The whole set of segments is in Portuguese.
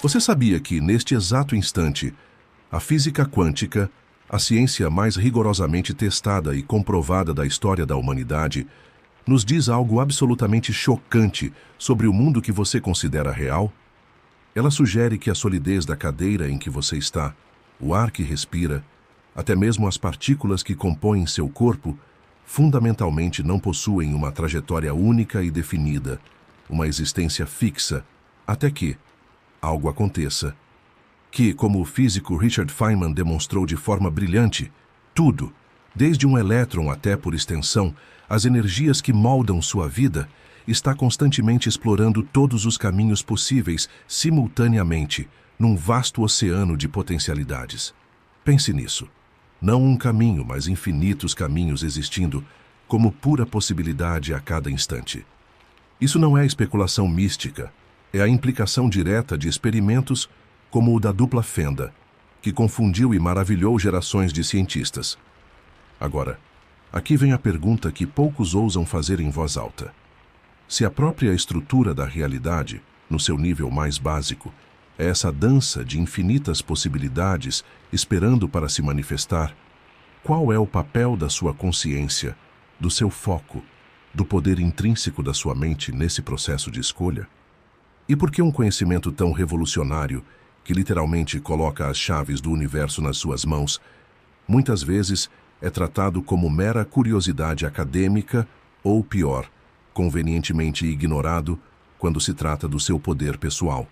Você sabia que, neste exato instante, a física quântica, a ciência mais rigorosamente testada e comprovada da história da humanidade, nos diz algo absolutamente chocante sobre o mundo que você considera real? Ela sugere que a solidez da cadeira em que você está, o ar que respira, até mesmo as partículas que compõem seu corpo, fundamentalmente não possuem uma trajetória única e definida, uma existência fixa, até que algo aconteça. Que, como o físico Richard Feynman demonstrou de forma brilhante, tudo, desde um elétron até, por extensão, as energias que moldam sua vida, está constantemente explorando todos os caminhos possíveis simultaneamente, num vasto oceano de potencialidades. Pense nisso. Não um caminho, mas infinitos caminhos existindo, como pura possibilidade a cada instante. Isso não é especulação mística, é a implicação direta de experimentos como o da dupla fenda, que confundiu e maravilhou gerações de cientistas. Agora, aqui vem a pergunta que poucos ousam fazer em voz alta. Se a própria estrutura da realidade, no seu nível mais básico, é essa dança de infinitas possibilidades esperando para se manifestar, qual é o papel da sua consciência, do seu foco, do poder intrínseco da sua mente nesse processo de escolha? E por que um conhecimento tão revolucionário, que literalmente coloca as chaves do universo nas suas mãos, muitas vezes é tratado como mera curiosidade acadêmica ou, pior, convenientemente ignorado quando se trata do seu poder pessoal?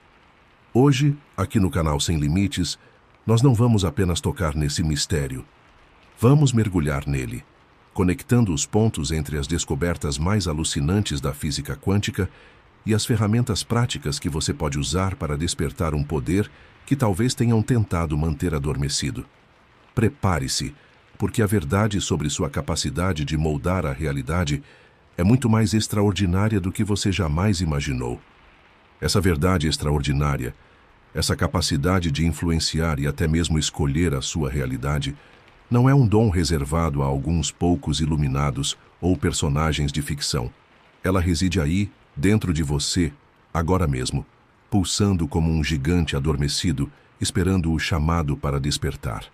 Hoje, aqui no canal Sem Limites, nós não vamos apenas tocar nesse mistério. Vamos mergulhar nele, conectando os pontos entre as descobertas mais alucinantes da física quântica e as ferramentas práticas que você pode usar para despertar um poder que talvez tenham tentado manter adormecido. Prepare-se, porque a verdade sobre sua capacidade de moldar a realidade é muito mais extraordinária do que você jamais imaginou. Essa verdade extraordinária, essa capacidade de influenciar e até mesmo escolher a sua realidade, não é um dom reservado a alguns poucos iluminados ou personagens de ficção. Ela reside aí, dentro de você, agora mesmo, pulsando como um gigante adormecido, esperando o chamado para despertar.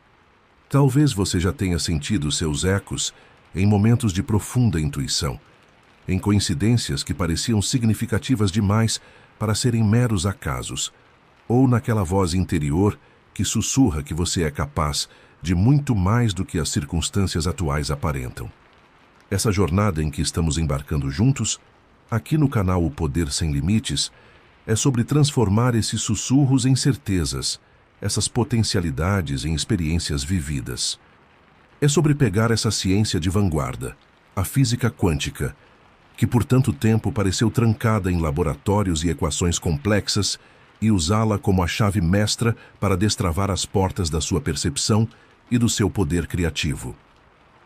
Talvez você já tenha sentido seus ecos em momentos de profunda intuição, em coincidências que pareciam significativas demais para serem meros acasos, ou naquela voz interior que sussurra que você é capaz de muito mais do que as circunstâncias atuais aparentam. Essa jornada em que estamos embarcando juntos, aqui no canal O Poder Sem Limites, é sobre transformar esses sussurros em certezas, essas potencialidades em experiências vividas. É sobre pegar essa ciência de vanguarda, a física quântica, que por tanto tempo pareceu trancada em laboratórios e equações complexas, e usá-la como a chave mestra para destravar as portas da sua percepção e do seu poder criativo.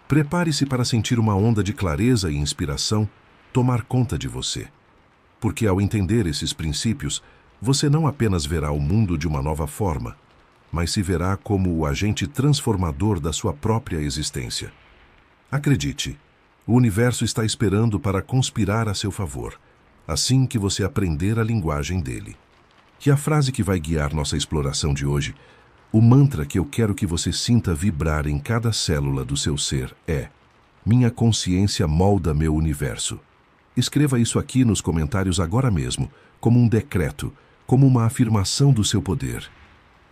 Prepare-se para sentir uma onda de clareza e inspiração tomar conta de você. Porque ao entender esses princípios, você não apenas verá o mundo de uma nova forma, mas se verá como o agente transformador da sua própria existência. Acredite, o universo está esperando para conspirar a seu favor, assim que você aprender a linguagem dele. Que a frase que vai guiar nossa exploração de hoje, o mantra que eu quero que você sinta vibrar em cada célula do seu ser é: minha consciência molda meu universo. Escreva isso aqui nos comentários agora mesmo, como um decreto, como uma afirmação do seu poder.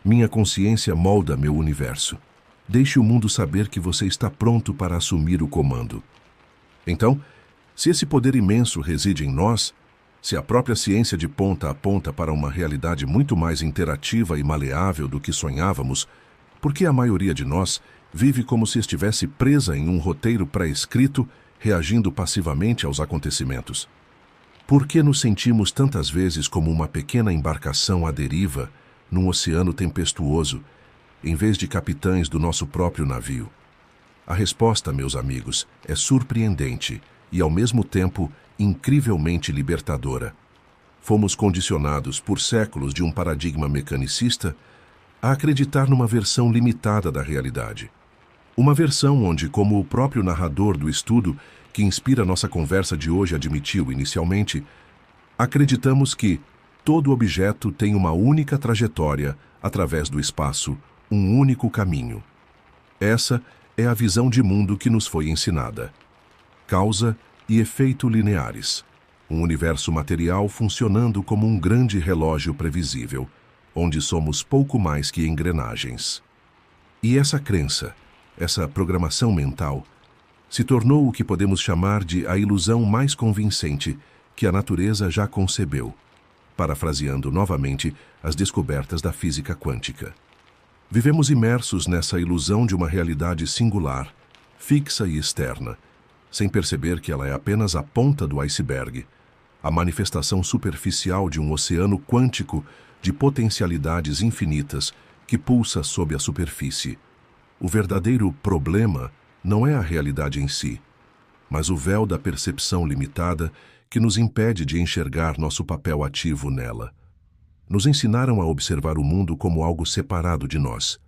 Minha consciência molda meu universo. Deixe o mundo saber que você está pronto para assumir o comando. Então, se esse poder imenso reside em nós, se a própria ciência de ponta aponta para uma realidade muito mais interativa e maleável do que sonhávamos, por que a maioria de nós vive como se estivesse presa em um roteiro pré-escrito, reagindo passivamente aos acontecimentos? Por que nos sentimos tantas vezes como uma pequena embarcação à deriva, num oceano tempestuoso, em vez de capitães do nosso próprio navio? A resposta, meus amigos, é surpreendente e, ao mesmo tempo, incrivelmente libertadora. Fomos condicionados por séculos de um paradigma mecanicista a acreditar numa versão limitada da realidade. Uma versão onde, como o próprio narrador do estudo que inspira nossa conversa de hoje admitiu inicialmente, acreditamos que, todo objeto tem uma única trajetória através do espaço, um único caminho. Essa é a visão de mundo que nos foi ensinada. Causa e efeito lineares. Um universo material funcionando como um grande relógio previsível, onde somos pouco mais que engrenagens. E essa crença, essa programação mental, se tornou o que podemos chamar de a ilusão mais convincente que a natureza já concebeu, parafraseando novamente as descobertas da física quântica. Vivemos imersos nessa ilusão de uma realidade singular, fixa e externa, sem perceber que ela é apenas a ponta do iceberg, a manifestação superficial de um oceano quântico de potencialidades infinitas que pulsa sob a superfície. O verdadeiro problema não é a realidade em si, mas o véu da percepção limitada que nos impede de enxergar nosso papel ativo nela. Nos ensinaram a observar o mundo como algo separado de nós,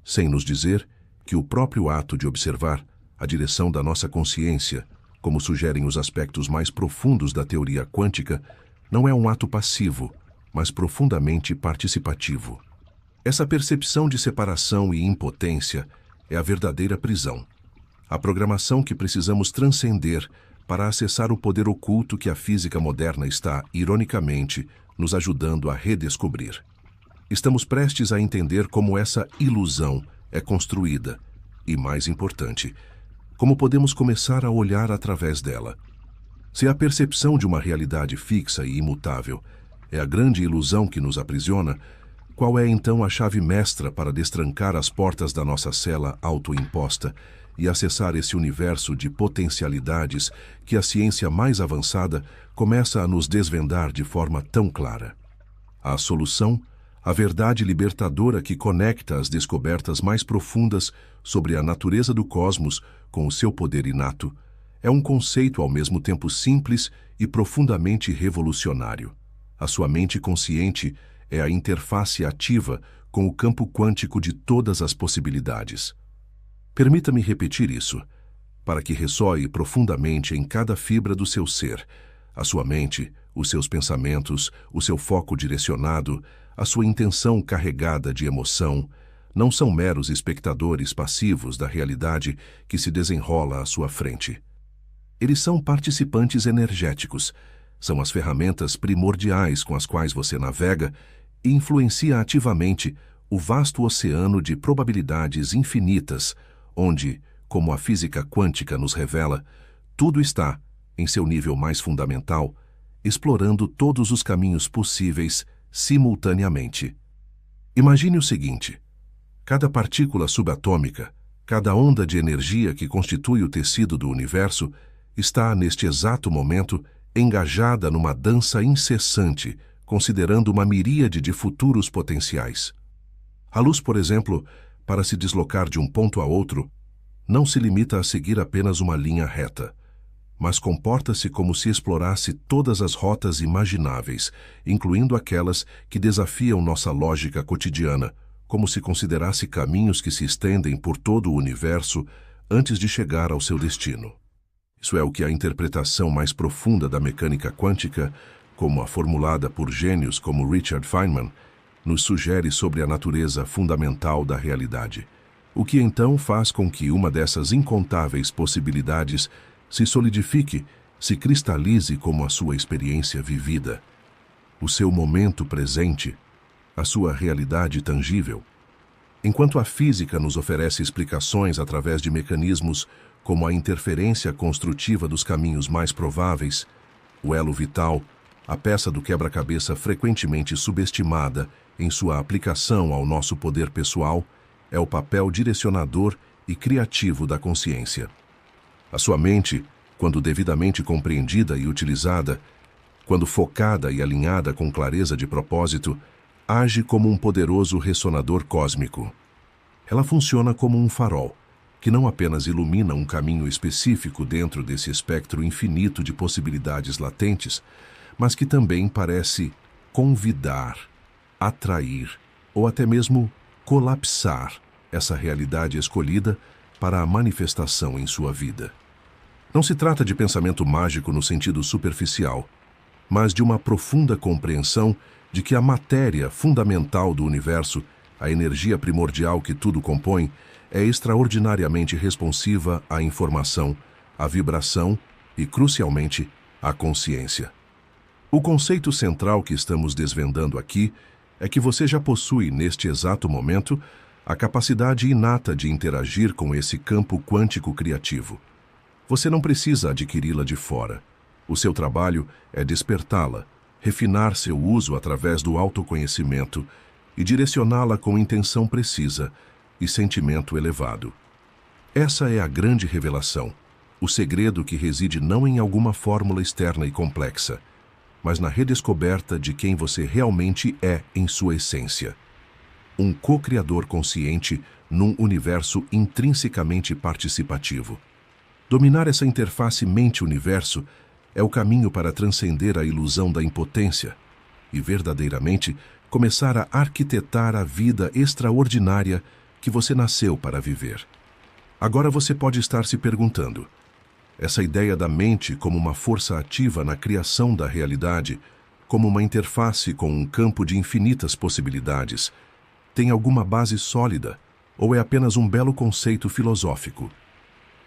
sem nos dizer que o próprio ato de observar a direção da nossa consciência, como sugerem os aspectos mais profundos da teoria quântica, não é um ato passivo, mas profundamente participativo. Essa percepção de separação e impotência é a verdadeira prisão, a programação que precisamos transcender para acessar o poder oculto que a física moderna está, ironicamente, nos ajudando a redescobrir. Estamos prestes a entender como essa ilusão é construída e, mais importante, como podemos começar a olhar através dela. Se a percepção de uma realidade fixa e imutável é a grande ilusão que nos aprisiona, qual é então a chave mestra para destrancar as portas da nossa cela autoimposta e acessar esse universo de potencialidades que a ciência mais avançada começa a nos desvendar de forma tão clara? A solução, a verdade libertadora que conecta as descobertas mais profundas sobre a natureza do cosmos com o seu poder inato, é um conceito ao mesmo tempo simples e profundamente revolucionário. A sua mente consciente é a interface ativa com o campo quântico de todas as possibilidades. Permita-me repetir isso, para que ressoe profundamente em cada fibra do seu ser, a sua mente, os seus pensamentos, o seu foco direcionado, a sua intenção carregada de emoção, não são meros espectadores passivos da realidade que se desenrola à sua frente. Eles são participantes energéticos, são as ferramentas primordiais com as quais você navega e influencia ativamente o vasto oceano de probabilidades infinitas, onde, como a física quântica nos revela, tudo está, em seu nível mais fundamental, explorando todos os caminhos possíveis simultaneamente. Imagine o seguinte: cada partícula subatômica, cada onda de energia que constitui o tecido do universo, está, neste exato momento, engajada numa dança incessante, considerando uma miríade de futuros potenciais. A luz, por exemplo, para se deslocar de um ponto a outro, não se limita a seguir apenas uma linha reta, mas comporta-se como se explorasse todas as rotas imagináveis, incluindo aquelas que desafiam nossa lógica cotidiana, como se considerasse caminhos que se estendem por todo o universo antes de chegar ao seu destino. Isso é o que a interpretação mais profunda da mecânica quântica, como a formulada por gênios como Richard Feynman, nos sugere sobre a natureza fundamental da realidade, o que então faz com que uma dessas incontáveis possibilidades se solidifique, se cristalize como a sua experiência vivida, o seu momento presente, a sua realidade tangível. Enquanto a física nos oferece explicações através de mecanismos como a interferência construtiva dos caminhos mais prováveis, o elo vital, a peça do quebra-cabeça frequentemente subestimada em sua aplicação ao nosso poder pessoal, é o papel direcionador e criativo da consciência. A sua mente, quando devidamente compreendida e utilizada, quando focada e alinhada com clareza de propósito, age como um poderoso ressonador cósmico. Ela funciona como um farol, que não apenas ilumina um caminho específico dentro desse espectro infinito de possibilidades latentes, mas que também parece convidar, atrair ou até mesmo colapsar essa realidade escolhida para a manifestação em sua vida. Não se trata de pensamento mágico no sentido superficial, mas de uma profunda compreensão de que a matéria fundamental do universo, a energia primordial que tudo compõe, é extraordinariamente responsiva à informação, à vibração e, crucialmente, à consciência. O conceito central que estamos desvendando aqui é que você já possui, neste exato momento, a capacidade inata de interagir com esse campo quântico criativo. Você não precisa adquiri-la de fora. O seu trabalho é despertá-la, refinar seu uso através do autoconhecimento e direcioná-la com intenção precisa e sentimento elevado. Essa é a grande revelação, o segredo que reside não em alguma fórmula externa e complexa, mas na redescoberta de quem você realmente é em sua essência. Um co-criador consciente num universo intrinsecamente participativo. Dominar essa interface mente-universo é o caminho para transcender a ilusão da impotência e, verdadeiramente, começar a arquitetar a vida extraordinária que você nasceu para viver. Agora você pode estar se perguntando: essa ideia da mente como uma força ativa na criação da realidade, como uma interface com um campo de infinitas possibilidades, tem alguma base sólida ou é apenas um belo conceito filosófico?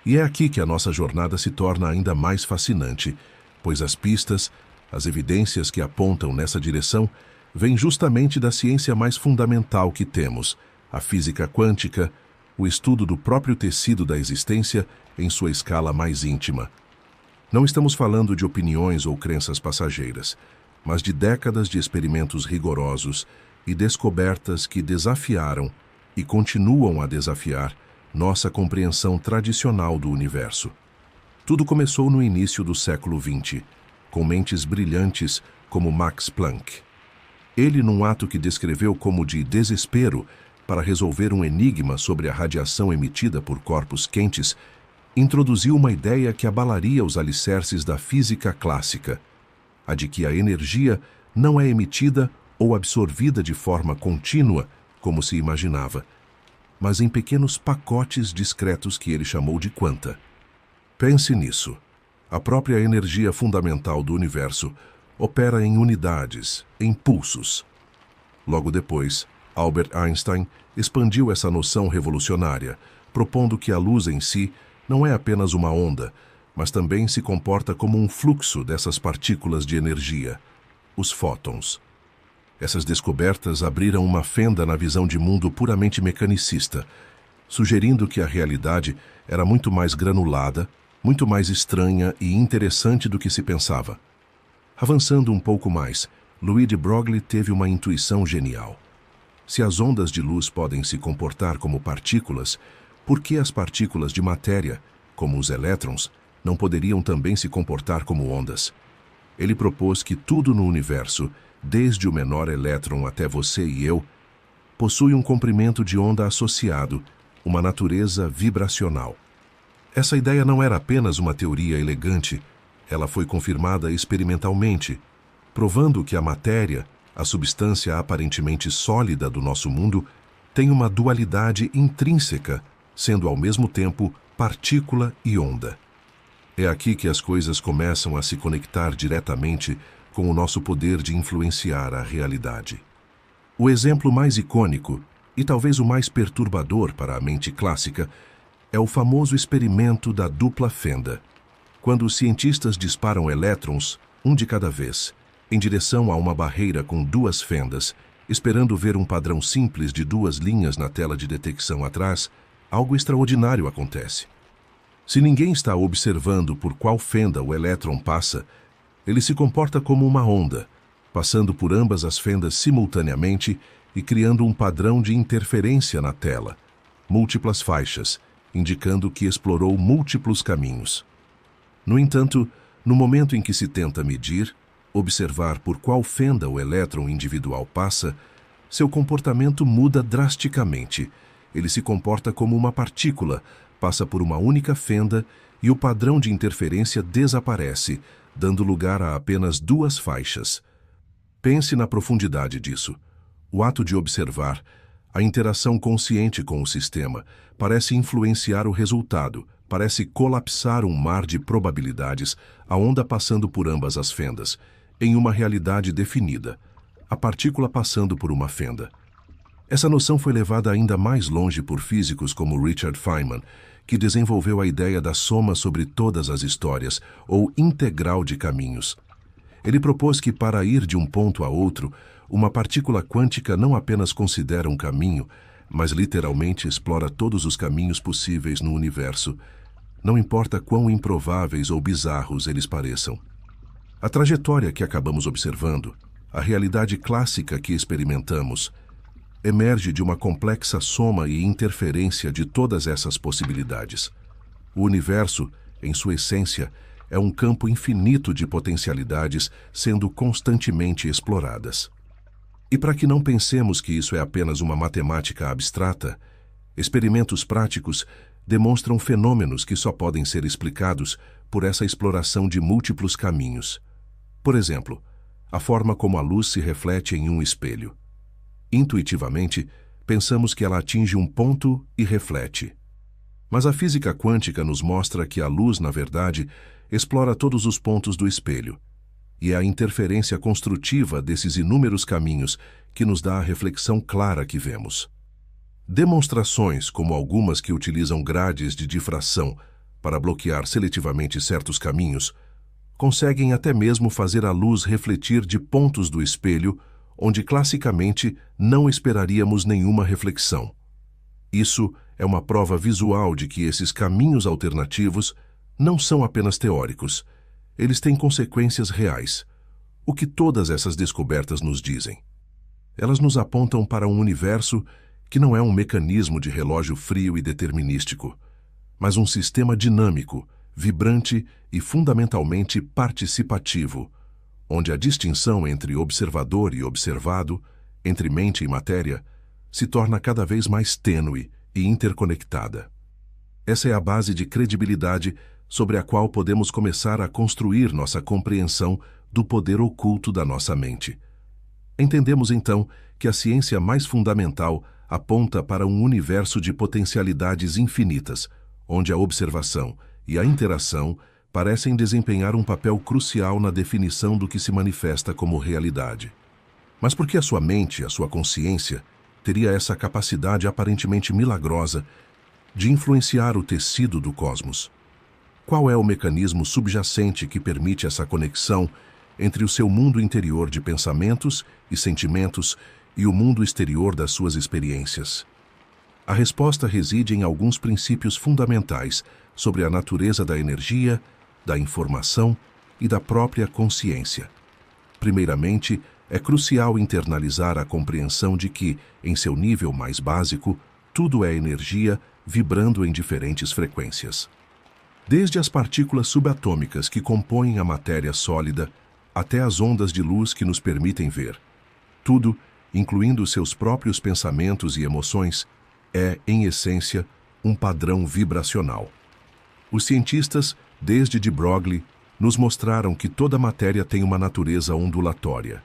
E é aqui que a nossa jornada se torna ainda mais fascinante, pois as pistas, as evidências que apontam nessa direção, vêm justamente da ciência mais fundamental que temos, a física quântica, o estudo do próprio tecido da existência em sua escala mais íntima. Não estamos falando de opiniões ou crenças passageiras, mas de décadas de experimentos rigorosos e descobertas que desafiaram e continuam a desafiar nossa compreensão tradicional do universo. Tudo começou no início do século XX, com mentes brilhantes como Max Planck. Ele, num ato que descreveu como de desespero para resolver um enigma sobre a radiação emitida por corpos quentes, introduziu uma ideia que abalaria os alicerces da física clássica, a de que a energia não é emitida ou absorvida de forma contínua, como se imaginava, mas em pequenos pacotes discretos que ele chamou de quanta. Pense nisso. A própria energia fundamental do universo opera em unidades, em pulsos. Logo depois, Albert Einstein expandiu essa noção revolucionária, propondo que a luz em si não é apenas uma onda, mas também se comporta como um fluxo dessas partículas de energia, os fótons. Essas descobertas abriram uma fenda na visão de mundo puramente mecanicista, sugerindo que a realidade era muito mais granulada, muito mais estranha e interessante do que se pensava. Avançando um pouco mais, Luigi Broglie teve uma intuição genial. Se as ondas de luz podem se comportar como partículas, por que as partículas de matéria, como os elétrons, não poderiam também se comportar como ondas? Ele propôs que tudo no universo, desde o menor elétron até você e eu, possui um comprimento de onda associado, uma natureza vibracional. Essa ideia não era apenas uma teoria elegante, ela foi confirmada experimentalmente, provando que a matéria, a substância aparentemente sólida do nosso mundo, tem uma dualidade intrínseca, sendo ao mesmo tempo partícula e onda. É aqui que as coisas começam a se conectar diretamente com o nosso poder de influenciar a realidade. O exemplo mais icônico, e talvez o mais perturbador para a mente clássica, é o famoso experimento da dupla fenda, quando os cientistas disparam elétrons, um de cada vez, em direção a uma barreira com duas fendas, esperando ver um padrão simples de duas linhas na tela de detecção atrás, algo extraordinário acontece. Se ninguém está observando por qual fenda o elétron passa, ele se comporta como uma onda, passando por ambas as fendas simultaneamente e criando um padrão de interferência na tela, múltiplas faixas, indicando que explorou múltiplos caminhos. No entanto, no momento em que se tenta medir, observar por qual fenda o elétron individual passa, seu comportamento muda drasticamente. Ele se comporta como uma partícula, passa por uma única fenda e o padrão de interferência desaparece, dando lugar a apenas duas faixas. Pense na profundidade disso. O ato de observar, a interação consciente com o sistema, parece influenciar o resultado, parece colapsar um mar de probabilidades, a onda passando por ambas as fendas, em uma realidade definida. a partícula passando por uma fenda. Essa noção foi levada ainda mais longe por físicos como Richard Feynman, que desenvolveu a ideia da soma sobre todas as histórias, ou integral de caminhos. Ele propôs que, para ir de um ponto a outro, uma partícula quântica não apenas considera um caminho, mas literalmente explora todos os caminhos possíveis no universo, não importa quão improváveis ou bizarros eles pareçam. A trajetória que acabamos observando, a realidade clássica que experimentamos, emerge de uma complexa soma e interferência de todas essas possibilidades. O universo, em sua essência, é um campo infinito de potencialidades sendo constantemente exploradas. E para que não pensemos que isso é apenas uma matemática abstrata, experimentos práticos demonstram fenômenos que só podem ser explicados por essa exploração de múltiplos caminhos. Por exemplo, a forma como a luz se reflete em um espelho. Intuitivamente, pensamos que ela atinge um ponto e reflete. Mas a física quântica nos mostra que a luz, na verdade, explora todos os pontos do espelho, e é a interferência construtiva desses inúmeros caminhos que nos dá a reflexão clara que vemos. Demonstrações, como algumas que utilizam grades de difração para bloquear seletivamente certos caminhos, conseguem até mesmo fazer a luz refletir de pontos do espelho onde classicamente não esperaríamos nenhuma reflexão. Isso é uma prova visual de que esses caminhos alternativos não são apenas teóricos, eles têm consequências reais. O que todas essas descobertas nos dizem? Elas nos apontam para um universo que não é um mecanismo de relógio frio e determinístico, mas um sistema dinâmico, vibrante e fundamentalmente participativo, onde a distinção entre observador e observado, entre mente e matéria, se torna cada vez mais tênue e interconectada. Essa é a base de credibilidade sobre a qual podemos começar a construir nossa compreensão do poder oculto da nossa mente. Entendemos, então, que a ciência mais fundamental aponta para um universo de potencialidades infinitas, onde a observação e a interação parecem desempenhar um papel crucial na definição do que se manifesta como realidade. Mas por que a sua mente, a sua consciência, teria essa capacidade aparentemente milagrosa de influenciar o tecido do cosmos? Qual é o mecanismo subjacente que permite essa conexão entre o seu mundo interior de pensamentos e sentimentos e o mundo exterior das suas experiências? A resposta reside em alguns princípios fundamentais sobre a natureza da energia, da informação e da própria consciência. Primeiramente, é crucial internalizar a compreensão de que, em seu nível mais básico, tudo é energia vibrando em diferentes frequências. Desde as partículas subatômicas que compõem a matéria sólida até as ondas de luz que nos permitem ver. Tudo, incluindo seus próprios pensamentos e emoções, é, em essência, um padrão vibracional. Os cientistas, desde de Broglie, nos mostraram que toda matéria tem uma natureza ondulatória.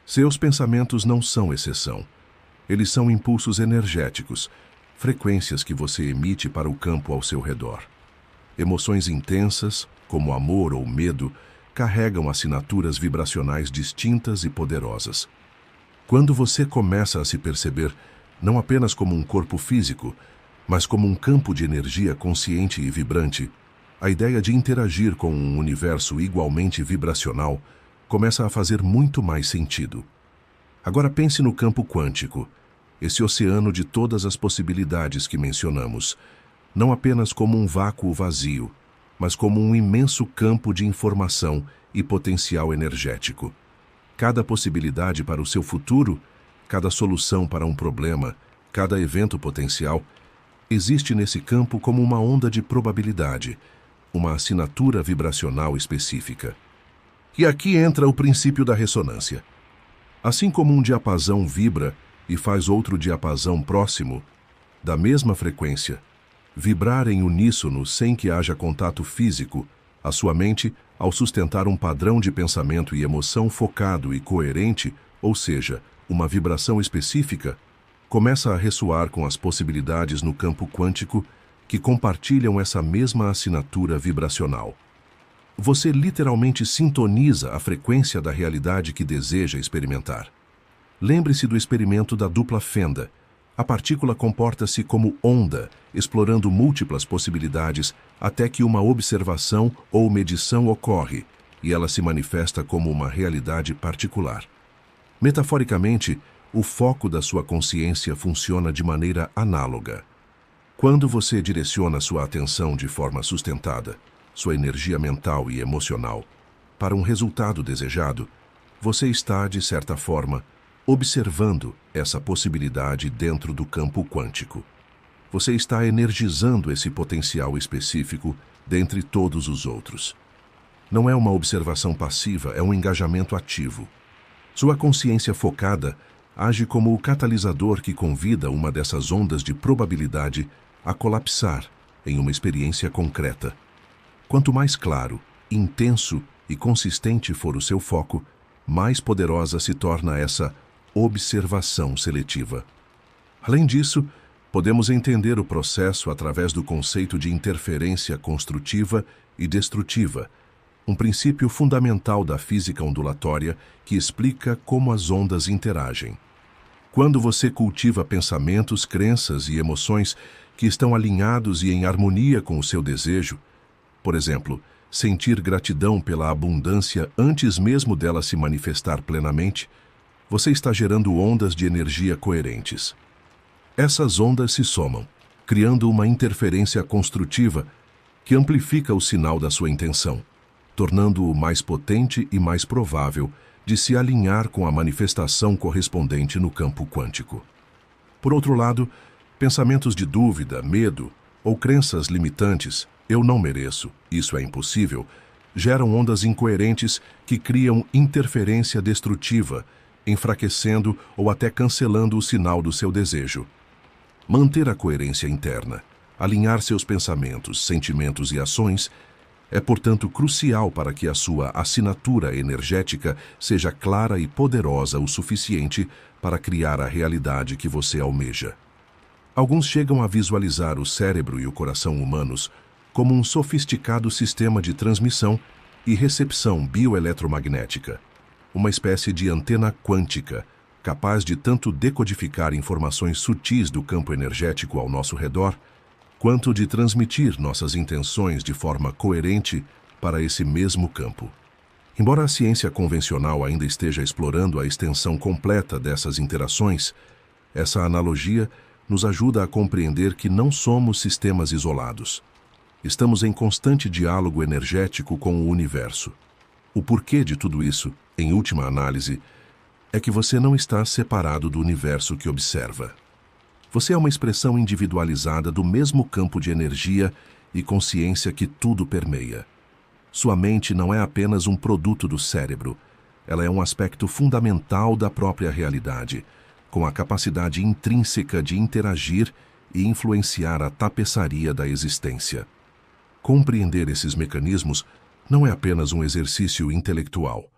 Seus pensamentos não são exceção. Eles são impulsos energéticos, frequências que você emite para o campo ao seu redor. Emoções intensas, como amor ou medo, carregam assinaturas vibracionais distintas e poderosas. Quando você começa a se perceber não apenas como um corpo físico, mas como um campo de energia consciente e vibrante, a ideia de interagir com um universo igualmente vibracional começa a fazer muito mais sentido. Agora pense no campo quântico, esse oceano de todas as possibilidades que mencionamos, não apenas como um vácuo vazio, mas como um imenso campo de informação e potencial energético. Cada possibilidade para o seu futuro, cada solução para um problema, cada evento potencial, existe nesse campo como uma onda de probabilidade, uma assinatura vibracional específica. E aqui entra o princípio da ressonância. Assim como um diapasão vibra e faz outro diapasão próximo, da mesma frequência, vibrar em uníssono sem que haja contato físico, a sua mente, ao sustentar um padrão de pensamento e emoção focado e coerente, ou seja, uma vibração específica, começa a ressoar com as possibilidades no campo quântico que compartilham essa mesma assinatura vibracional. Você literalmente sintoniza a frequência da realidade que deseja experimentar. Lembre-se do experimento da dupla fenda. A partícula comporta-se como onda, explorando múltiplas possibilidades até que uma observação ou medição ocorre e ela se manifesta como uma realidade particular. Metaforicamente, o foco da sua consciência funciona de maneira análoga. Quando você direciona sua atenção de forma sustentada, sua energia mental e emocional, para um resultado desejado, você está, de certa forma, observando essa possibilidade dentro do campo quântico. Você está energizando esse potencial específico dentre todos os outros. Não é uma observação passiva, é um engajamento ativo. Sua consciência focada age como o catalisador que convida uma dessas ondas de probabilidade a colapsar em uma experiência concreta. Quanto mais claro, intenso e consistente for o seu foco, mais poderosa se torna essa observação seletiva. Além disso, podemos entender o processo através do conceito de interferência construtiva e destrutiva, um princípio fundamental da física ondulatória que explica como as ondas interagem. Quando você cultiva pensamentos, crenças e emoções que estão alinhados e em harmonia com o seu desejo, por exemplo, sentir gratidão pela abundância antes mesmo dela se manifestar plenamente, você está gerando ondas de energia coerentes. Essas ondas se somam, criando uma interferência construtiva que amplifica o sinal da sua intenção, tornando-o mais potente e mais provável de se alinhar com a manifestação correspondente no campo quântico. Por outro lado, pensamentos de dúvida, medo ou crenças limitantes, eu não mereço, isso é impossível, geram ondas incoerentes que criam interferência destrutiva, enfraquecendo ou até cancelando o sinal do seu desejo. Manter a coerência interna, alinhar seus pensamentos, sentimentos e ações é, portanto, crucial para que a sua assinatura energética seja clara e poderosa o suficiente para criar a realidade que você almeja. Alguns chegam a visualizar o cérebro e o coração humanos como um sofisticado sistema de transmissão e recepção bioeletromagnética, uma espécie de antena quântica, capaz de tanto decodificar informações sutis do campo energético ao nosso redor, quanto de transmitir nossas intenções de forma coerente para esse mesmo campo. Embora a ciência convencional ainda esteja explorando a extensão completa dessas interações, essa analogia nos ajuda a compreender que não somos sistemas isolados. Estamos em constante diálogo energético com o universo. O porquê de tudo isso, em última análise, é que você não está separado do universo que observa. Você é uma expressão individualizada do mesmo campo de energia e consciência que tudo permeia. Sua mente não é apenas um produto do cérebro, ela é um aspecto fundamental da própria realidade, com a capacidade intrínseca de interagir e influenciar a tapeçaria da existência. Compreender esses mecanismos não é apenas um exercício intelectual.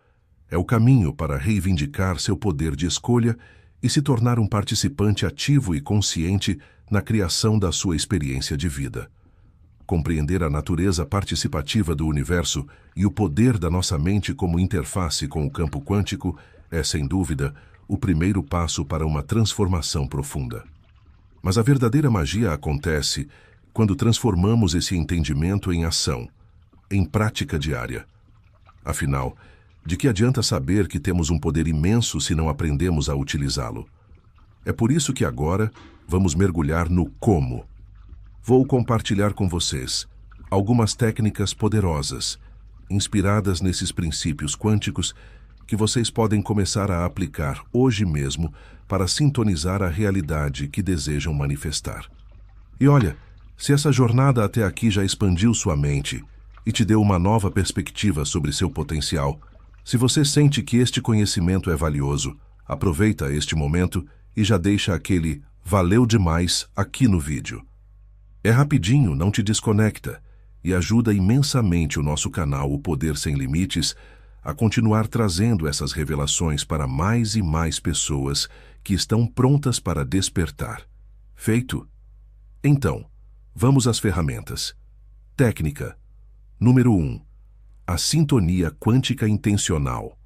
É o caminho para reivindicar seu poder de escolha e se tornar um participante ativo e consciente na criação da sua experiência de vida. Compreender a natureza participativa do universo e o poder da nossa mente como interface com o campo quântico é, sem dúvida, o primeiro passo para uma transformação profunda. Mas a verdadeira magia acontece quando transformamos esse entendimento em ação, em prática diária. Afinal, de que adianta saber que temos um poder imenso se não aprendemos a utilizá-lo? É por isso que agora vamos mergulhar no como. Vou compartilhar com vocês algumas técnicas poderosas, inspiradas nesses princípios quânticos, que vocês podem começar a aplicar hoje mesmo para sintonizar a realidade que desejam manifestar. E olha, se essa jornada até aqui já expandiu sua mente e te deu uma nova perspectiva sobre seu potencial, se você sente que este conhecimento é valioso, aproveita este momento e já deixa aquele "valeu demais" aqui no vídeo. É rapidinho, não te desconecta e ajuda imensamente o nosso canal O Poder Sem Limites a continuar trazendo essas revelações para mais e mais pessoas que estão prontas para despertar. Feito? Então, vamos às ferramentas. Técnica. Número 1. A sintonia quântica intencional.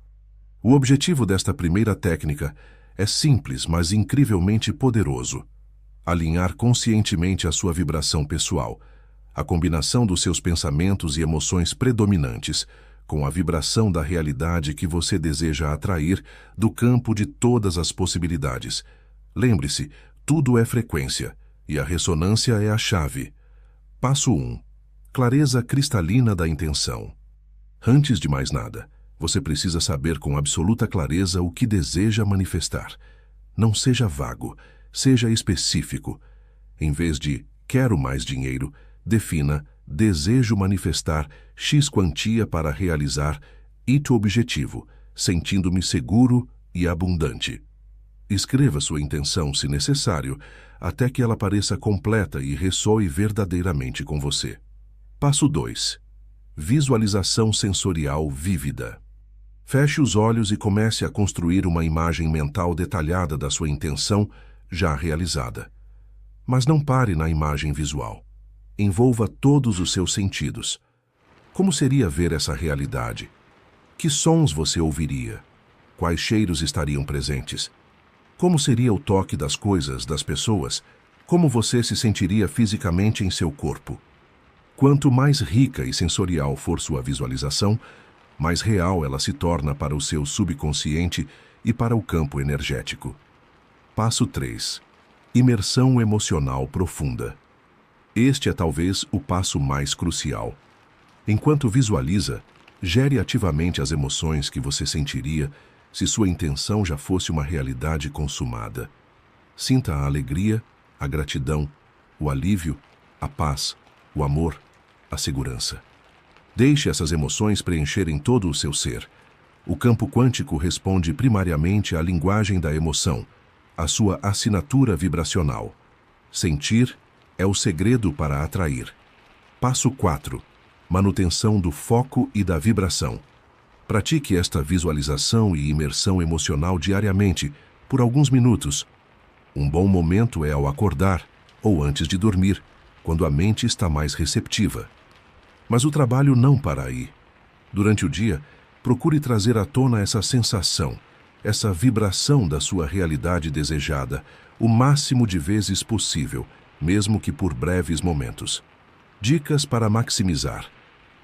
O objetivo desta primeira técnica é simples, mas incrivelmente poderoso. Alinhar conscientemente a sua vibração pessoal, a combinação dos seus pensamentos e emoções predominantes, com a vibração da realidade que você deseja atrair do campo de todas as possibilidades. Lembre-se, tudo é frequência, e a ressonância é a chave. Passo 1. Clareza cristalina da intenção. Antes de mais nada, você precisa saber com absoluta clareza o que deseja manifestar. Não seja vago, seja específico. Em vez de quero mais dinheiro, defina desejo manifestar X quantia para realizar Y objetivo, sentindo-me seguro e abundante. Escreva sua intenção, se necessário, até que ela pareça completa e ressoe verdadeiramente com você. Passo 2. Visualização sensorial vívida. Feche os olhos e comece a construir uma imagem mental detalhada da sua intenção já realizada. Mas não pare na imagem visual. Envolva todos os seus sentidos. Como seria ver essa realidade? Que sons você ouviria? Quais cheiros estariam presentes? Como seria o toque das coisas, das pessoas? Como você se sentiria fisicamente em seu corpo? Quanto mais rica e sensorial for sua visualização, mais real ela se torna para o seu subconsciente e para o campo energético. Passo 3. Imersão emocional profunda. Este é talvez o passo mais crucial. Enquanto visualiza, gere ativamente as emoções que você sentiria se sua intenção já fosse uma realidade consumada. Sinta a alegria, a gratidão, o alívio, a paz, o amor, a segurança. Deixe essas emoções preencherem todo o seu ser. O campo quântico responde primariamente à linguagem da emoção, à sua assinatura vibracional. Sentir é o segredo para atrair. Passo 4. Manutenção do foco e da vibração. Pratique esta visualização e imersão emocional diariamente, por alguns minutos. Um bom momento é ao acordar ou antes de dormir, quando a mente está mais receptiva. Mas o trabalho não para aí. Durante o dia, procure trazer à tona essa sensação, essa vibração da sua realidade desejada, o máximo de vezes possível, mesmo que por breves momentos. Dicas para maximizar.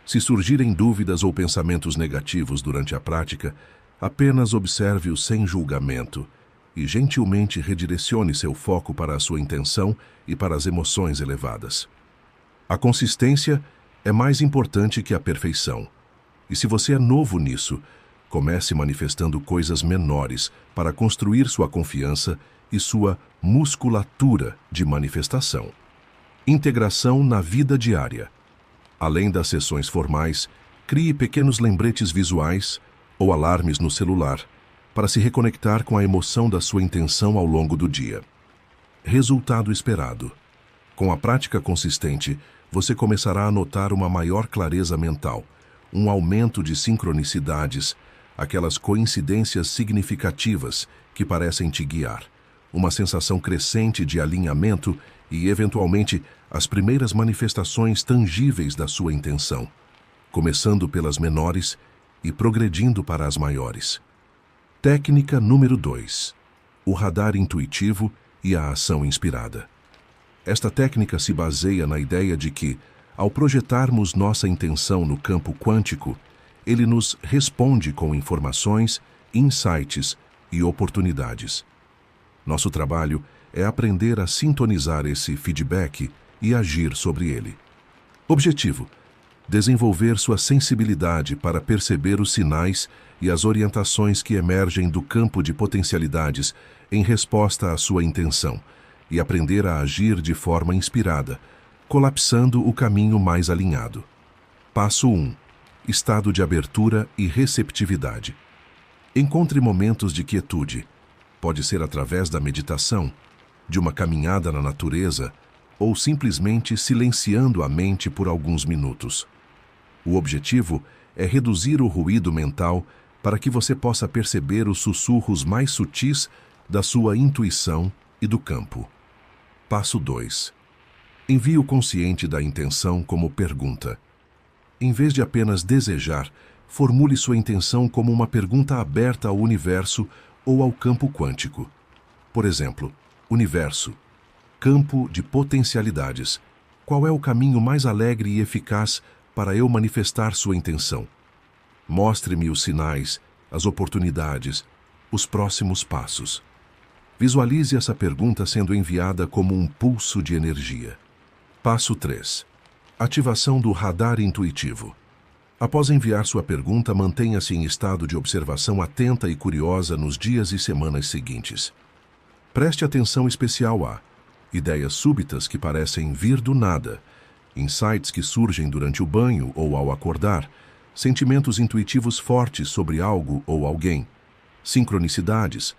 Se surgirem dúvidas ou pensamentos negativos durante a prática, apenas observe-os sem julgamento e gentilmente redirecione seu foco para a sua intenção e para as emoções elevadas. A consistência é mais importante que a perfeição. E se você é novo nisso, comece manifestando coisas menores para construir sua confiança e sua musculatura de manifestação. Integração na vida diária. Além das sessões formais, crie pequenos lembretes visuais ou alarmes no celular para se reconectar com a emoção da sua intenção ao longo do dia. Resultado esperado. Com a prática consistente, você começará a notar uma maior clareza mental, um aumento de sincronicidades, aquelas coincidências significativas que parecem te guiar, uma sensação crescente de alinhamento e, eventualmente, as primeiras manifestações tangíveis da sua intenção, começando pelas menores e progredindo para as maiores. Técnica número 2. O radar intuitivo e a ação inspirada. Esta técnica se baseia na ideia de que, ao projetarmos nossa intenção no campo quântico, ele nos responde com informações, insights e oportunidades. Nosso trabalho é aprender a sintonizar esse feedback e agir sobre ele. Objetivo: desenvolver sua sensibilidade para perceber os sinais e as orientações que emergem do campo de potencialidades em resposta à sua intenção, e aprender a agir de forma inspirada, colapsando o caminho mais alinhado. Passo 1. Estado de abertura e receptividade. Encontre momentos de quietude. Pode ser através da meditação, de uma caminhada na natureza ou simplesmente silenciando a mente por alguns minutos. O objetivo é reduzir o ruído mental para que você possa perceber os sussurros mais sutis da sua intuição e do campo. Passo 2. Envie o consciente da intenção como pergunta. Em vez de apenas desejar, formule sua intenção como uma pergunta aberta ao universo ou ao campo quântico. Por exemplo, universo, campo de potencialidades. Qual é o caminho mais alegre e eficaz para eu manifestar sua intenção? Mostre-me os sinais, as oportunidades, os próximos passos. Visualize essa pergunta sendo enviada como um pulso de energia. Passo 3. Ativação do radar intuitivo. Após enviar sua pergunta, mantenha-se em estado de observação atenta e curiosa nos dias e semanas seguintes. Preste atenção especial a ideias súbitas que parecem vir do nada, insights que surgem durante o banho ou ao acordar, sentimentos intuitivos fortes sobre algo ou alguém, sincronicidades,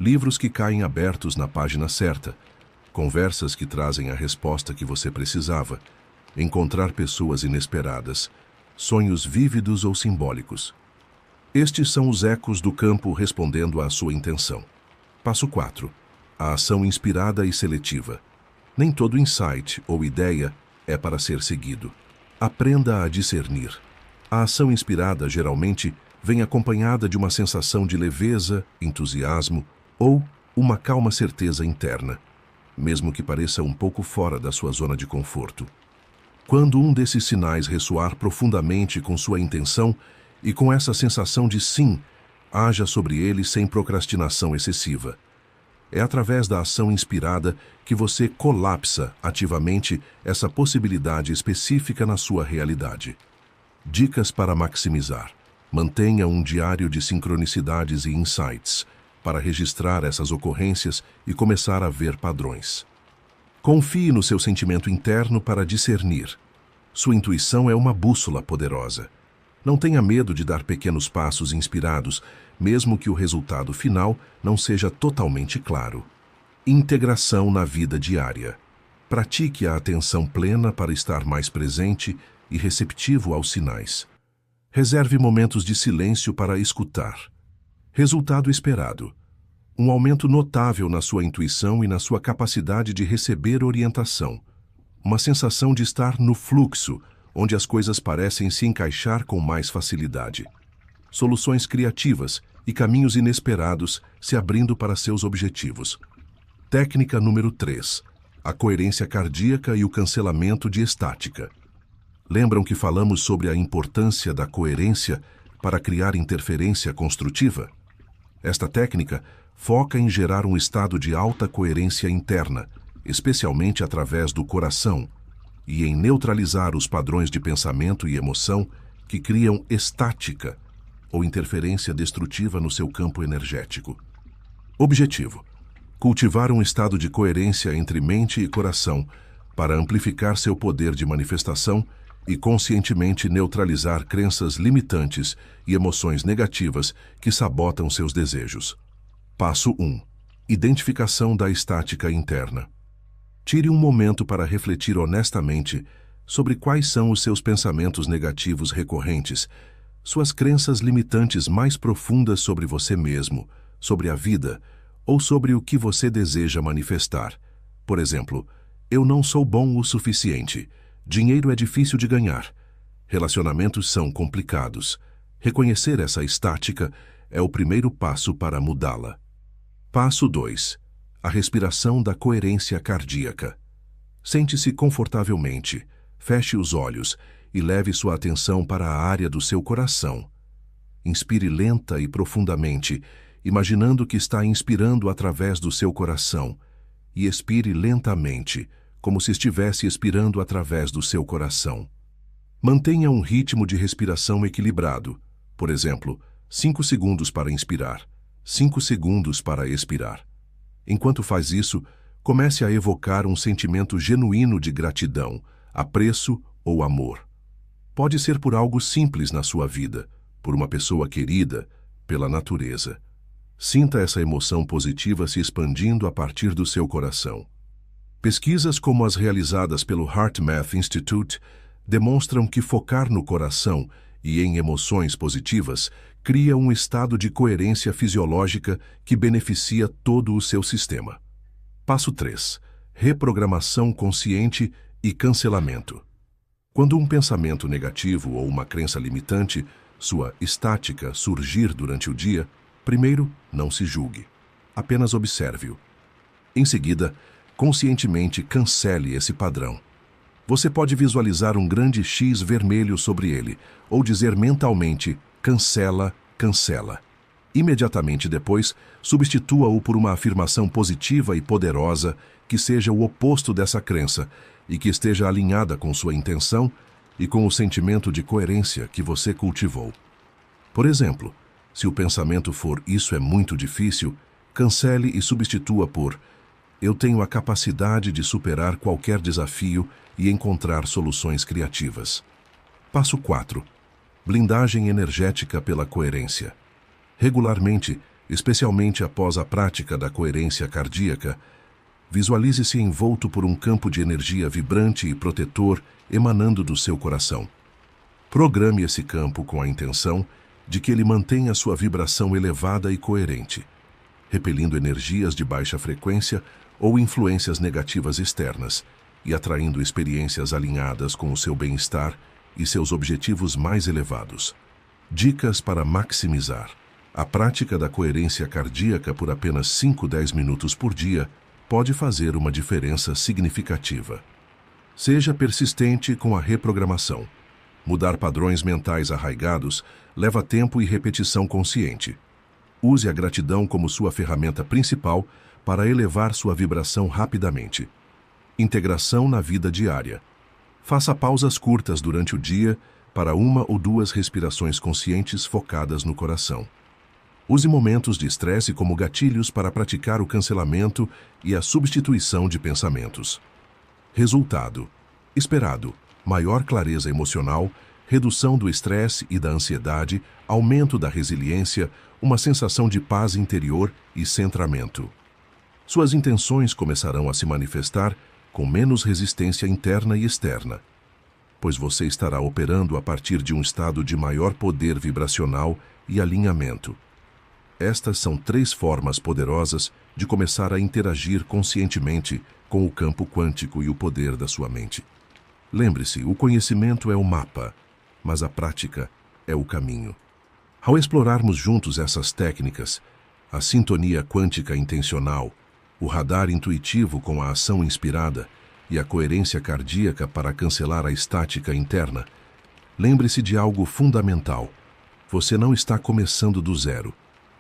livros que caem abertos na página certa, conversas que trazem a resposta que você precisava, encontrar pessoas inesperadas, sonhos vívidos ou simbólicos. Estes são os ecos do campo respondendo à sua intenção. Passo 4. A ação inspirada e seletiva. Nem todo insight ou ideia é para ser seguido. Aprenda a discernir. A ação inspirada geralmente vem acompanhada de uma sensação de leveza, entusiasmo ou uma calma certeza interna, mesmo que pareça um pouco fora da sua zona de conforto. Quando um desses sinais ressoar profundamente com sua intenção e com essa sensação de sim, haja sobre ele sem procrastinação excessiva. É através da ação inspirada que você colapsa ativamente essa possibilidade específica na sua realidade. Dicas para maximizar. Mantenha um diário de sincronicidades e insights para registrar essas ocorrências e começar a ver padrões. Confie no seu sentimento interno para discernir. Sua intuição é uma bússola poderosa. Não tenha medo de dar pequenos passos inspirados, mesmo que o resultado final não seja totalmente claro. Integração na vida diária. Pratique a atenção plena para estar mais presente e receptivo aos sinais. Reserve momentos de silêncio para escutar. Resultado esperado. Um aumento notável na sua intuição e na sua capacidade de receber orientação. Uma sensação de estar no fluxo, onde as coisas parecem se encaixar com mais facilidade. Soluções criativas e caminhos inesperados se abrindo para seus objetivos. Técnica número 3. A coerência cardíaca e o cancelamento de estática. Lembram que falamos sobre a importância da coerência para criar interferência construtiva? Esta técnica foca em gerar um estado de alta coerência interna, especialmente através do coração, e em neutralizar os padrões de pensamento e emoção que criam estática ou interferência destrutiva no seu campo energético. Objetivo: cultivar um estado de coerência entre mente e coração para amplificar seu poder de manifestação e conscientemente neutralizar crenças limitantes e emoções negativas que sabotam seus desejos. Passo 1. Identificação da estática interna. Tire um momento para refletir honestamente sobre quais são os seus pensamentos negativos recorrentes, suas crenças limitantes mais profundas sobre você mesmo, sobre a vida ou sobre o que você deseja manifestar. Por exemplo, eu não sou bom o suficiente, dinheiro é difícil de ganhar, relacionamentos são complicados. Reconhecer essa estática é o primeiro passo para mudá-la. Passo 2. A respiração da coerência cardíaca. Sente-se confortavelmente, feche os olhos e leve sua atenção para a área do seu coração. Inspire lenta e profundamente, imaginando que está inspirando através do seu coração, e expire lentamente, como se estivesse expirando através do seu coração. Mantenha um ritmo de respiração equilibrado, por exemplo, 5 segundos para inspirar, 5 segundos para expirar. Enquanto faz isso, comece a evocar um sentimento genuíno de gratidão, apreço ou amor. Pode ser por algo simples na sua vida, por uma pessoa querida, pela natureza. Sinta essa emoção positiva se expandindo a partir do seu coração. Pesquisas como as realizadas pelo HeartMath Institute demonstram que focar no coração e em emoções positivas cria um estado de coerência fisiológica que beneficia todo o seu sistema. Passo 3. Reprogramação consciente e cancelamento. Quando um pensamento negativo ou uma crença limitante, sua estática, surgir durante o dia, primeiro, Não se julgue. Apenas observe-o. Em seguida, conscientemente cancele esse padrão. Você pode visualizar um grande X vermelho sobre ele, ou dizer mentalmente, cancela, cancela. Imediatamente depois, substitua-o por uma afirmação positiva e poderosa que seja o oposto dessa crença e que esteja alinhada com sua intenção e com o sentimento de coerência que você cultivou. Por exemplo, se o pensamento for "isso é muito difícil", cancele e substitua por "eu tenho a capacidade de superar qualquer desafio e encontrar soluções criativas". Passo 4. Blindagem energética pela coerência. Regularmente, especialmente após a prática da coerência cardíaca, visualize-se envolto por um campo de energia vibrante e protetor emanando do seu coração. Programe esse campo com a intenção de que ele mantenha sua vibração elevada e coerente, repelindo energias de baixa frequência ou influências negativas externas e atraindo experiências alinhadas com o seu bem-estar e seus objetivos mais elevados. Dicas para maximizar. A prática da coerência cardíaca por apenas 5-10 minutos por dia pode fazer uma diferença significativa. Seja persistente com a reprogramação. Mudar padrões mentais arraigados leva tempo e repetição consciente. Use a gratidão como sua ferramenta principal para elevar sua vibração rapidamente. Integração na vida diária. Faça pausas curtas durante o dia para 1 ou 2 respirações conscientes focadas no coração. Use momentos de estresse como gatilhos para praticar o cancelamento e a substituição de pensamentos. Resultado: esperado, maior clareza emocional, redução do estresse e da ansiedade, aumento da resiliência, uma sensação de paz interior e centramento. Suas intenções começarão a se manifestar com menos resistência interna e externa, pois você estará operando a partir de um estado de maior poder vibracional e alinhamento. Estas são 3 formas poderosas de começar a interagir conscientemente com o campo quântico e o poder da sua mente. Lembre-se, o conhecimento é o mapa, mas a prática é o caminho. Ao explorarmos juntos essas técnicas, a sintonia quântica intencional, o radar intuitivo com a ação inspirada e a coerência cardíaca para cancelar a estática interna, lembre-se de algo fundamental. Você não está começando do zero.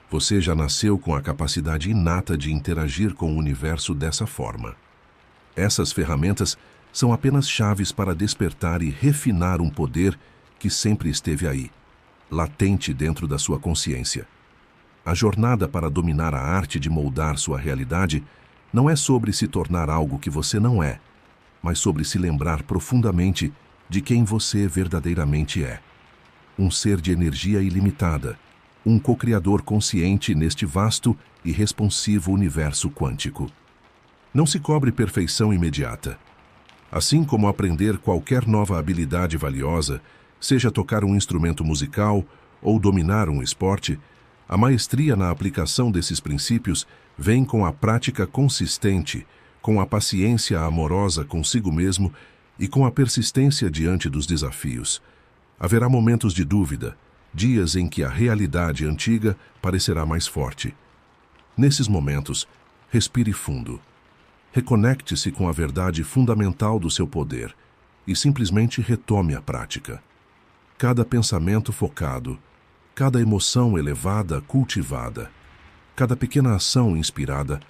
Você já nasceu com a capacidade inata de interagir com o universo dessa forma. Essas ferramentas são apenas chaves para despertar e refinar um poder que sempre esteve aí, latente dentro da sua consciência. A jornada para dominar a arte de moldar sua realidade não é sobre se tornar algo que você não é, mas sobre se lembrar profundamente de quem você verdadeiramente é. Um ser de energia ilimitada, um co-criador consciente neste vasto e responsivo universo quântico. Não se cobre perfeição imediata. Assim como aprender qualquer nova habilidade valiosa, seja tocar um instrumento musical ou dominar um esporte, a maestria na aplicação desses princípios vem com a prática consistente, com a paciência amorosa consigo mesmo e com a persistência diante dos desafios. Haverá momentos de dúvida, dias em que a realidade antiga parecerá mais forte. Nesses momentos, respire fundo. Reconecte-se com a verdade fundamental do seu poder e simplesmente retome a prática. Cada pensamento focado, cada emoção elevada cultivada, cada pequena ação inspirada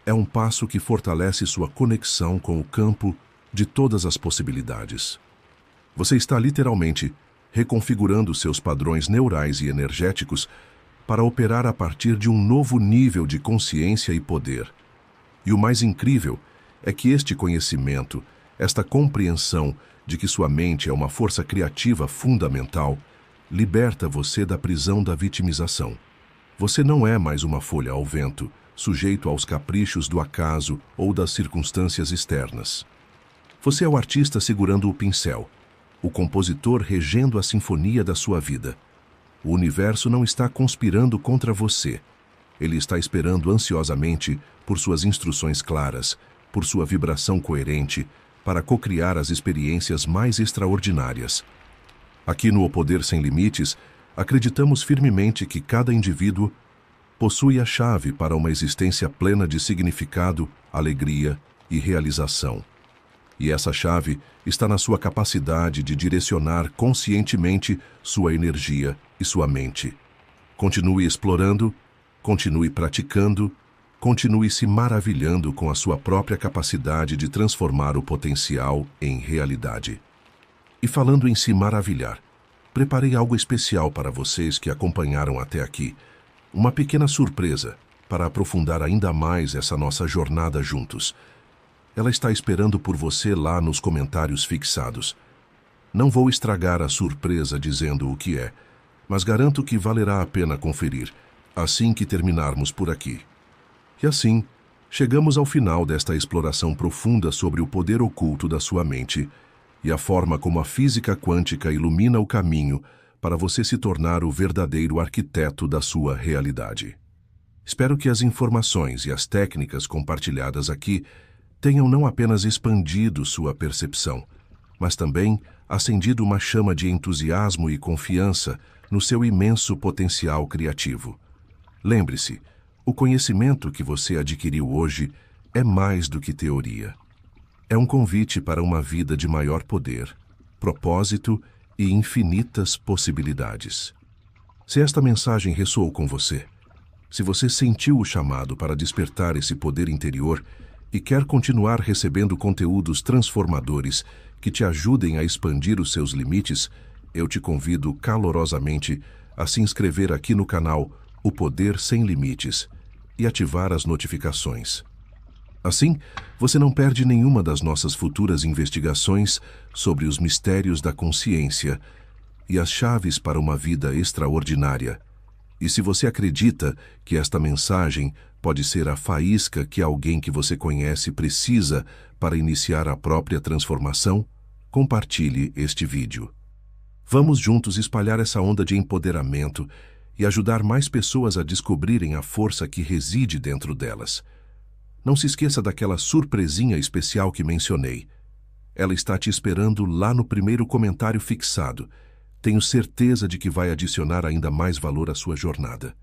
é um passo que fortalece sua conexão com o campo de todas as possibilidades. Você está literalmente reconfigurando seus padrões neurais e energéticos para operar a partir de um novo nível de consciência e poder. E o mais incrível é que este conhecimento, esta compreensão de que sua mente é uma força criativa fundamental, liberta você da prisão da vitimização. Você não é mais uma folha ao vento, sujeito aos caprichos do acaso ou das circunstâncias externas. Você é o artista segurando o pincel, o compositor regendo a sinfonia da sua vida. O universo não está conspirando contra você. Ele está esperando ansiosamente por suas instruções claras, por sua vibração coerente, para cocriar as experiências mais extraordinárias. Aqui no O Poder Sem Limites, acreditamos firmemente que cada indivíduo possui a chave para uma existência plena de significado, alegria e realização. E essa chave está na sua capacidade de direcionar conscientemente sua energia e sua mente. Continue explorando, continue praticando, continue se maravilhando com a sua própria capacidade de transformar o potencial em realidade. E falando em se maravilhar, preparei algo especial para vocês que acompanharam até aqui. Uma pequena surpresa para aprofundar ainda mais essa nossa jornada juntos. Ela está esperando por você lá nos comentários fixados. Não vou estragar a surpresa dizendo o que é, mas garanto que valerá a pena conferir assim que terminarmos por aqui. E assim, chegamos ao final desta exploração profunda sobre o poder oculto da sua mente e a forma como a física quântica ilumina o caminho para você se tornar o verdadeiro arquiteto da sua realidade. Espero que as informações e as técnicas compartilhadas aqui tenham não apenas expandido sua percepção, mas também acendido uma chama de entusiasmo e confiança no seu imenso potencial criativo. Lembre-se, o conhecimento que você adquiriu hoje é mais do que teoria. É um convite para uma vida de maior poder, propósito e infinitas possibilidades. Se esta mensagem ressoou com você, se você sentiu o chamado para despertar esse poder interior e quer continuar recebendo conteúdos transformadores que te ajudem a expandir os seus limites, eu te convido calorosamente a se inscrever aqui no canal O Poder Sem Limites e ativar as notificações. Assim, você não perde nenhuma das nossas futuras investigações sobre os mistérios da consciência e as chaves para uma vida extraordinária. E se você acredita que esta mensagem pode ser a faísca que alguém que você conhece precisa para iniciar a própria transformação, compartilhe este vídeo. Vamos juntos espalhar essa onda de empoderamento e ajudar mais pessoas a descobrirem a força que reside dentro delas. Não se esqueça daquela surpresinha especial que mencionei. Ela está te esperando lá no primeiro comentário fixado. Tenho certeza de que vai adicionar ainda mais valor à sua jornada.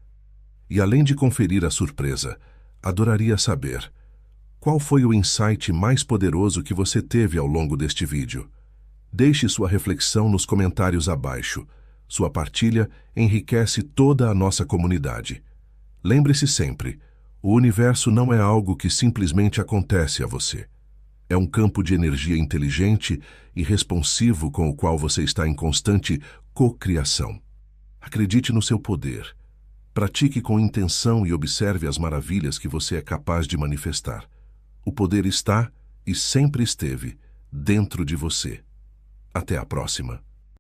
E além de conferir a surpresa, adoraria saber qual foi o insight mais poderoso que você teve ao longo deste vídeo. Deixe sua reflexão nos comentários abaixo. Sua partilha enriquece toda a nossa comunidade. Lembre-se sempre, o universo não é algo que simplesmente acontece a você. É um campo de energia inteligente e responsivo com o qual você está em constante cocriação. Acredite no seu poder. Pratique com intenção e observe as maravilhas que você é capaz de manifestar. O poder está e sempre esteve dentro de você. Até a próxima.